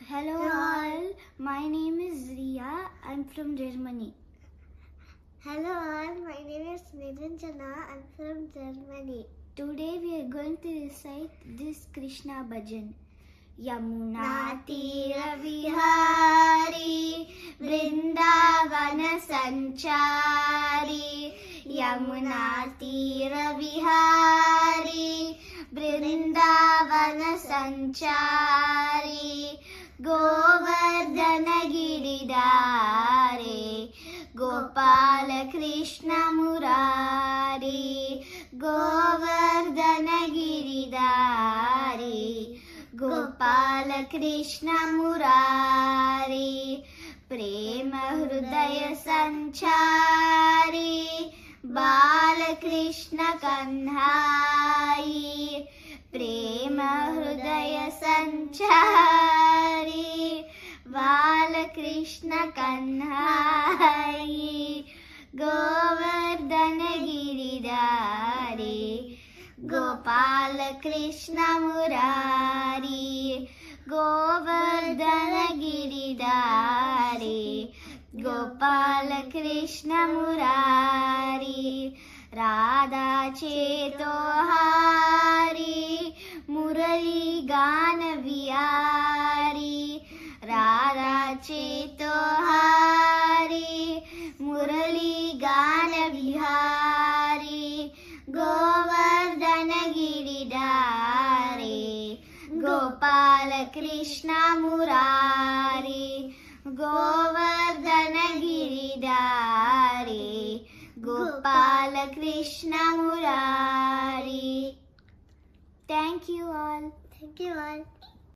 Hello all, my name is Ria. I'm from Germany. Hello all, my name is Niranjana. I'm from Germany. Today we are going to recite this Krishna bhajan. Yamuna Tira Vihari Vrindavana Sanchari Yamuna Tira Vihari Vrindavana Sanchari Govardhana Giridhare Gopala Krishna Murari Govardhana Giridhare Gopala Krishna Murari Prema Hrudaya Sanchari Bala Krishna Kanhai Prema Hrudaya Sanchari Bala Krishna Kanhai Govardhana Giridhare Gopala Krishna Murari Govardhana Giridhare Gopala Krishna Murari Radha Chetohari Murali Gana Vihari Radha Chetohari Murali Gana Vihari Govardhana Giridhare Gopala Krishna Murari Govardhana Giridhare Gopala Krishna Murari. Thank you all. Thank you all.